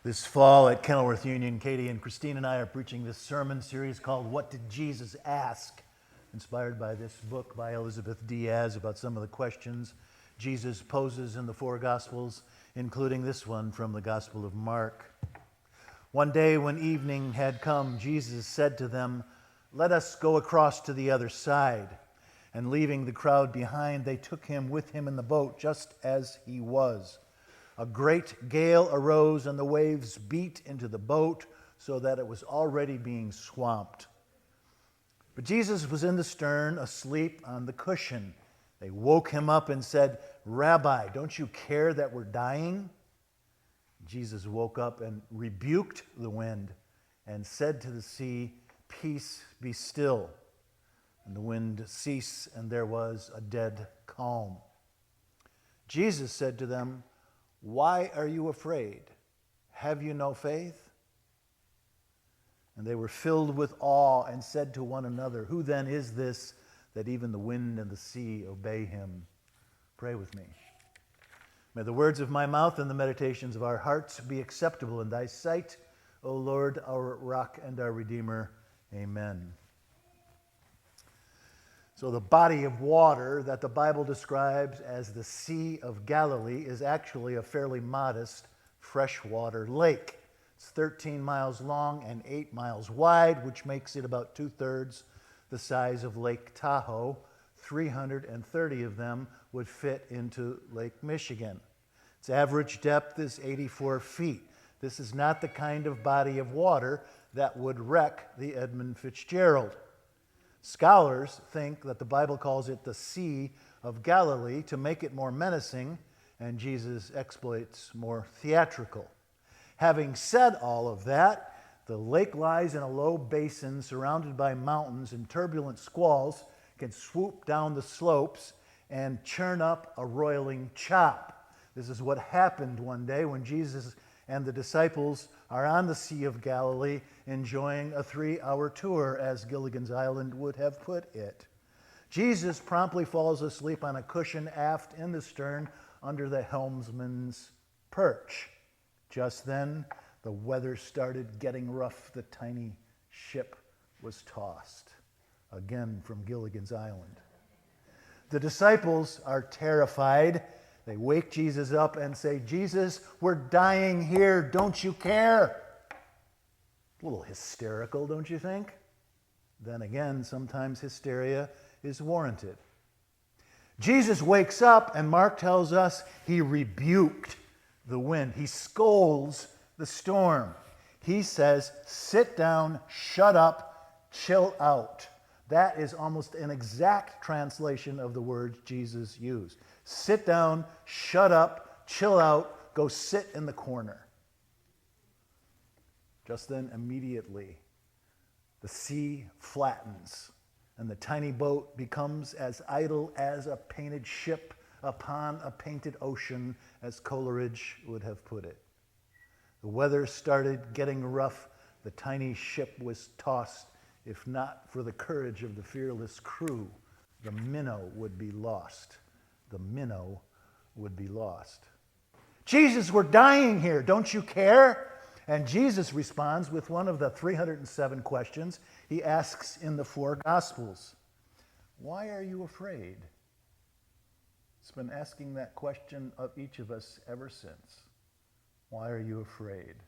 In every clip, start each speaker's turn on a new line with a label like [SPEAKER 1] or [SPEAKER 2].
[SPEAKER 1] This fall at Kenilworth Union, Katie and Christine and I are preaching this sermon series called What Did Jesus Ask? Inspired by this book by Elizabeth Diaz about some of the questions Jesus poses in the four Gospels, including this one from the Gospel of Mark. One day when evening had come, Jesus said to them, "Let us go across to the other side." And leaving the crowd behind, they took him with him in the boat, just as he was. A great gale arose, and the waves beat into the boat so that it was already being swamped. But Jesus was in the stern, asleep on the cushion. They woke him up and said, "Rabbi, don't you care that we're dying?" Jesus woke up and rebuked the wind and said to the sea, "Peace, be still." And the wind ceased, and there was a dead calm. Jesus said to them, "Why are you afraid? Have you no faith?" And they were filled with awe and said to one another, "Who then is this that even the wind and the sea obey him?" Pray with me. May the words of my mouth and the meditations of our hearts be acceptable in thy sight, O Lord, our rock and our Redeemer. Amen. So the body of water that the Bible describes as the Sea of Galilee is actually a fairly modest freshwater lake. It's 13 miles long and 8 miles wide, which makes it about 2/3 the size of Lake Tahoe. 330 of them would fit into Lake Michigan. Its average depth is 84 feet. This is not the kind of body of water that would wreck the Edmund Fitzgerald. Scholars think that the Bible calls it the Sea of Galilee to make it more menacing and Jesus' exploits more theatrical. Having said all of that, the lake lies in a low basin surrounded by mountains, and turbulent squalls can swoop down the slopes and churn up a roiling chop. This is what happened one day when Jesus and the disciples are on the Sea of Galilee enjoying a 3-hour tour, as Gilligan's Island would have put it. Jesus promptly falls asleep on a cushion aft in the stern under the helmsman's perch. Just then, the weather started getting rough. The tiny ship was tossed. Again from Gilligan's Island. The disciples are terrified. They wake Jesus up and say, "Jesus, we're dying here. Don't you care?" A little hysterical, don't you think? Then again, sometimes hysteria is warranted. Jesus wakes up, and Mark tells us he rebuked the wind. He scolds the storm. He says, "Sit down, shut up, chill out." That is almost an exact translation of the words Jesus used. Sit down, shut up, chill out, go sit in the corner. Just then, immediately, the sea flattens, and the tiny boat becomes as idle as a painted ship upon a painted ocean, as Coleridge would have put it. The weather started getting rough. The tiny ship was tossed. If not for the courage of the fearless crew, the minnow would be lost. The minnow would be lost. "Jesus, we're dying here. Don't you care?" And Jesus responds with one of the 307 questions he asks in the four Gospels. Why are you afraid? It's been asking that question of each of us ever since. Why are you afraid?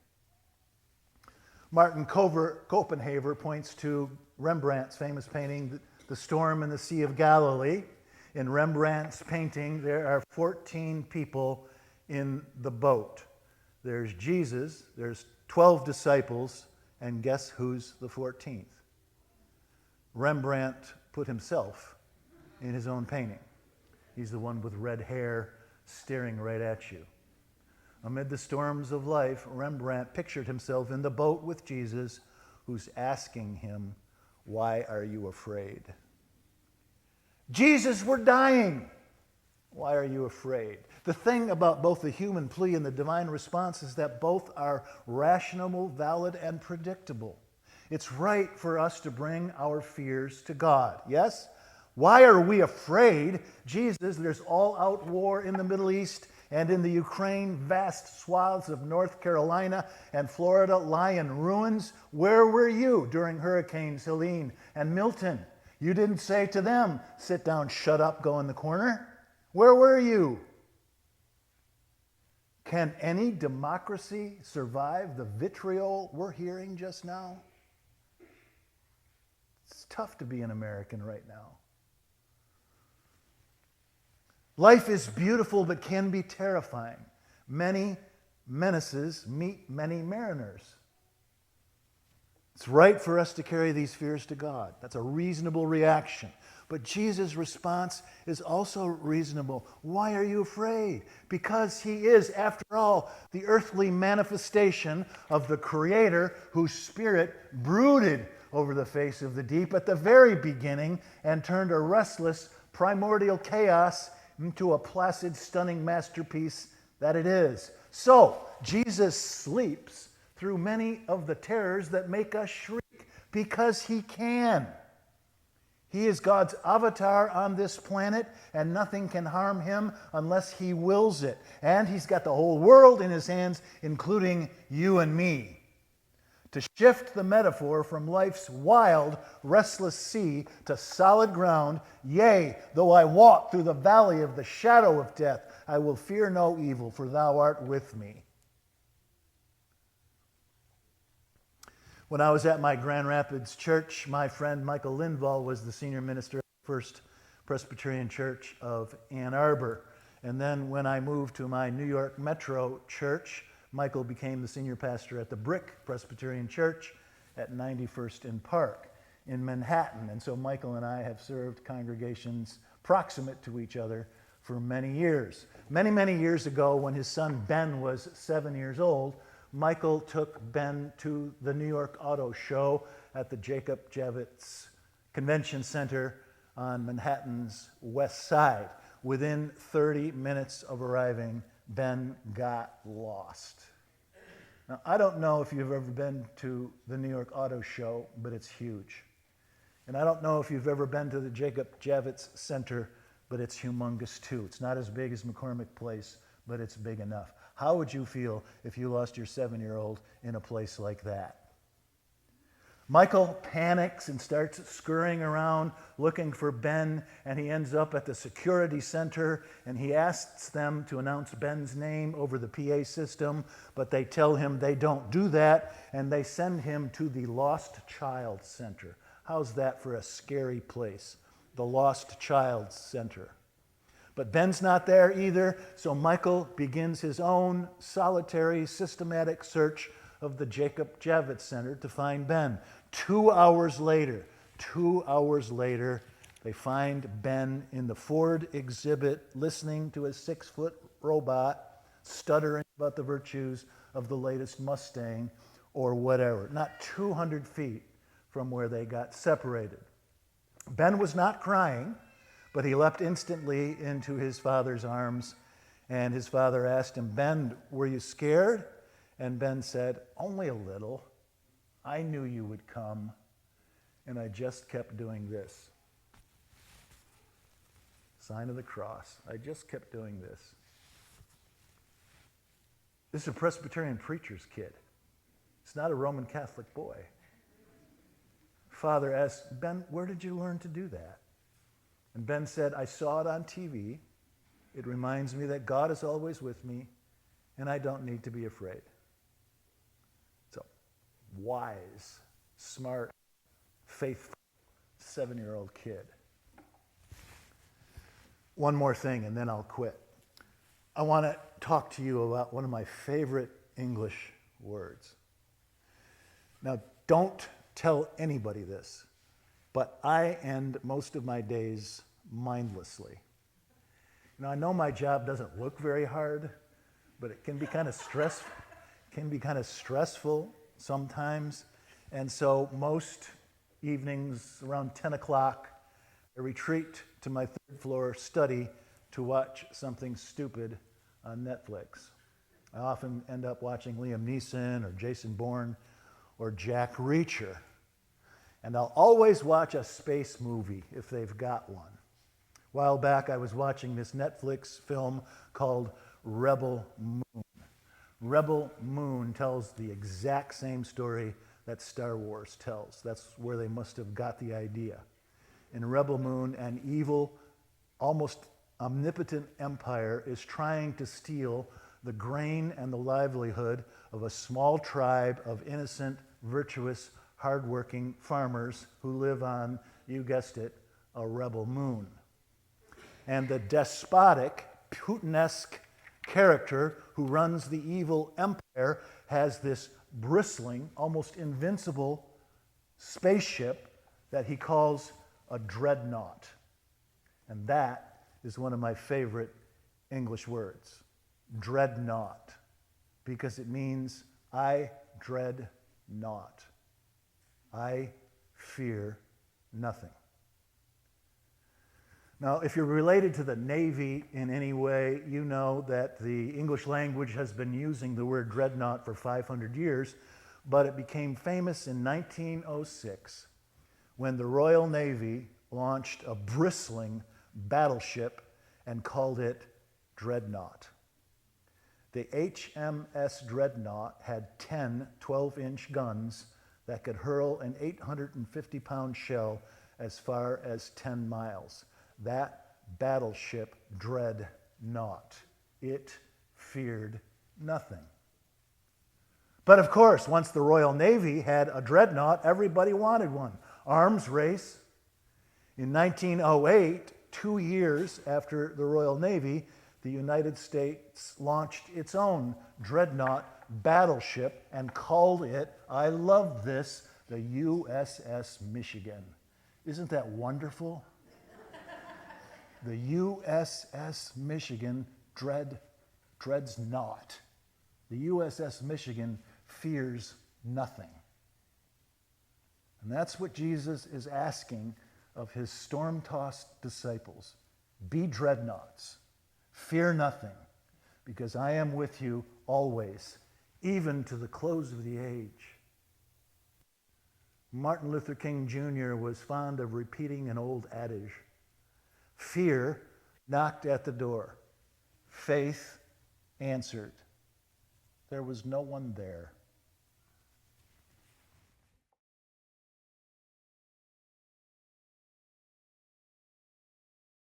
[SPEAKER 1] Martin Copenhaver points to Rembrandt's famous painting, The Storm in the Sea of Galilee. In Rembrandt's painting, there are 14 people in the boat. There's Jesus, there's 12 disciples, and guess who's the 14th? Rembrandt put himself in his own painting. He's the one with red hair staring right at you. Amid the storms of life, Rembrandt pictured himself in the boat with Jesus, who's asking him, "Why are you afraid?" "Jesus, we're dying." Why are you afraid? The thing about both the human plea and the divine response is that both are rational, valid, and predictable. It's right for us to bring our fears to God, yes? Why are we afraid? Jesus, there's all-out war in the Middle East. and in the Ukraine, vast swaths of North Carolina and Florida lie in ruins. Where were you during Hurricanes Helene and Milton? You didn't say to them, sit down, shut up, go in the corner. Where were you? Can any democracy survive the vitriol we're hearing just now? It's tough to be an American right now. Life is beautiful but can be terrifying. Many menaces meet many mariners. It's right for us to carry these fears to God. That's a reasonable reaction. But Jesus' response is also reasonable. Why are you afraid? Because he is, after all, the earthly manifestation of the Creator whose Spirit brooded over the face of the deep at the very beginning and turned a restless, primordial chaos into a placid, stunning masterpiece that it is. So, Jesus sleeps through many of the terrors that make us shriek because he can. He is God's avatar on this planet, and nothing can harm him unless he wills it. And he's got the whole world in his hands, including you and me. To shift the metaphor from life's wild, restless sea to solid ground, yea, though I walk through the valley of the shadow of death, I will fear no evil, for thou art with me. When I was at my Grand Rapids church, my friend Michael Lindvall was the senior minister at the First Presbyterian Church of Ann Arbor. And then when I moved to my New York Metro church, Michael became the senior pastor at the Brick Presbyterian Church at 91st and Park in Manhattan. And so Michael and I have served congregations proximate to each other for many years. Many, many years ago, when his son Ben was 7 years old, Michael took Ben to the New York Auto Show at the Jacob Javits Convention Center on Manhattan's West Side. Within 30 minutes of arriving, Ben got lost. Now, I don't know if you've ever been to the New York Auto Show, but it's huge. And I don't know if you've ever been to the Jacob Javits Center, but it's humongous too. It's not as big as McCormick Place, but it's big enough. How would you feel if you lost your 7-year-old in a place like that? Michael panics and starts scurrying around looking for Ben, and he ends up at the security center, and he asks them to announce Ben's name over the PA system, but they tell him they don't do that, and they send him to the Lost Child Center. How's that for a scary place? The Lost Child Center. But Ben's not there either, so Michael begins his own solitary, systematic search of the Jacob Javits Center to find Ben. 2 hours later, they find Ben in the Ford exhibit, listening to a 6-foot robot, stuttering about the virtues of the latest Mustang or whatever, not 200 feet from where they got separated. Ben was not crying, but he leapt instantly into his father's arms, and his father asked him, Ben, were you scared? And Ben said, only a little. I knew you would come, and I just kept doing this. Sign of the cross. I just kept doing this. This is a Presbyterian preacher's kid. It's not a Roman Catholic boy. Father asked, Ben, where did you learn to do that? And Ben said, I saw it on TV. It reminds me that God is always with me, and I don't need to be afraid. So, wise, smart, faithful 7-year-old kid. One more thing, and then I'll quit. I want to talk to you about one of my favorite English words. Now, don't tell anybody this, but I end most of my days mindlessly. Now, I know my job doesn't look very hard, but it can be kind of stressful sometimes. And so most evenings around 10 o'clock, I retreat to my third floor study to watch something stupid on Netflix. I often end up watching Liam Neeson or Jason Bourne or Jack Reacher. And I'll always watch a space movie if they've got one. A while back, I was watching this Netflix film called Rebel Moon. Rebel Moon tells the exact same story that Star Wars tells. That's where they must have got the idea. In Rebel Moon, an evil, almost omnipotent empire is trying to steal the grain and the livelihood of a small tribe of innocent, virtuous, hardworking farmers who live on, you guessed it, a rebel moon. And the despotic, Putinesque character who runs the evil empire has this bristling, almost invincible spaceship that he calls a dreadnought. And that is one of my favorite English words, dreadnought, because it means I dread not. I fear nothing. Now, if you're related to the Navy in any way, you know that the English language has been using the word dreadnought for 500 years, but it became famous in 1906 when the Royal Navy launched a bristling battleship and called it Dreadnought. The HMS Dreadnought had 10 12-inch guns that could hurl an 850-pound shell as far as 10 miles. That battleship Dreadnought. It feared nothing. But of course, once the Royal Navy had a dreadnought, everybody wanted one. Arms race. In 1908, 2 years after the Royal Navy, the United States launched its own dreadnought battleship and called it, I love this, the USS Michigan. Isn't that wonderful? The USS Michigan dreads not. The USS Michigan fears nothing. And that's what Jesus is asking of his storm-tossed disciples. Be dreadnoughts. Fear nothing, because I am with you always, even to the close of the age. Martin Luther King Jr. was fond of repeating an old adage. Fear knocked at the door. Faith answered. There was no one there.